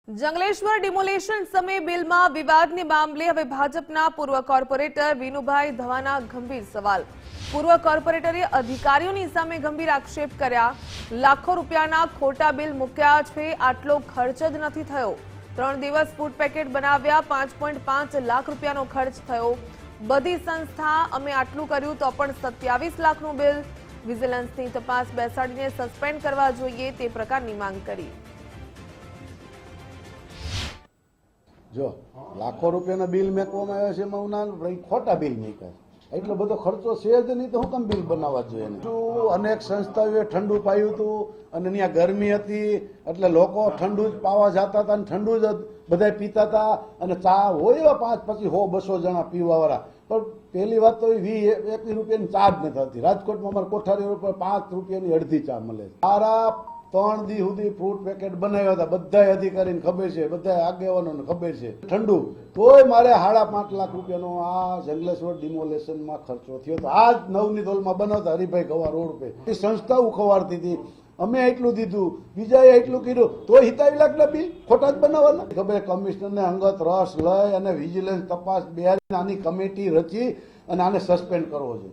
Jangleshwar demolition સમયે બિલમાં વિવાદને મામલે હવે ભાજપના પૂર્વ કોર્પોરેટર વિનુભાઈ ધવાના ગંભીર સવાલ। પૂર્વ કોર્પોરેટરે અધિકારીઓની સામે ગંભીર આક્ષેપ કર્યા। લાખો રૂપિયાના ખોટા બિલ મૂક્યા છે, આટલો ખર્ચ જ નથી થયો। 3 દિવસ ફૂડ પેકેટ બનાવ્યા, 5.5 લાખ રૂપિયાનો ખર્ચ થયો। બધી સંસ્થા અમે આટલું કર્યું તો પણ 27 લાખનું બિલ। વિજિલન્સની તપાસ બેસાડીને સસ્પેન્ડ કરવા જોઈએ તે પ્રકારની માંગ કરી। જો લાખો રૂપિયાના બિલ મેકવામાં આવ્યા છે, એમાં ના ખોટા બિલ મૂક્યા, એટલો બધો ખર્ચો છે જ નહીં તો હું કેમ બિલ બનાવવા જોઈએ? અનેક સંસ્થાઓએ ઠંડુ પાયું હતું અને ત્યાં ગરમી હતી એટલે લોકો ઠંડુ જ પાવા જતા હતા અને ઠંડુ જ બધા પીતા હતા અને ચા હોય એવા 5, 25, 100, 200 જણા પીવા વાળા। પણ પહેલી વાત તો 20-21 રૂપિયાની ચા જ નથી થતી। રાજકોટમાં અમારે કોઠારી ઉપર 5 રૂપિયાની અડધી ચા મળે છે। સારા 3 દી સુધી ફ્રૂટ પેકેટ બનાવ્યા હતા, બધા અધિકારીને ખબર છે, બધા આગેવાનોને ખબર છે ઠંડુ, તોય મારે 5.5 લાખ રૂપિયાનો આ જંગલેશ્વર ડિમોલેશનમાં ખર્ચો થયો હતો। આ જ નવની દોલમાં બનાવતા હરિભાઈ ગવા રોડ પે એ સંસ્થાઓ ખવાડતી હતી, અમે એટલું દીધું, બીજાએ એટલું કીધું, તો 27 લાખના બિલ ખોટા જ બનાવવાના। ખબર કમિશનરને અંગત રસ લઈ અને વિજિલન્સ તપાસ બેહારી આની કમિટી રચી અને આને સસ્પેન્ડ કરવો જોઈએ।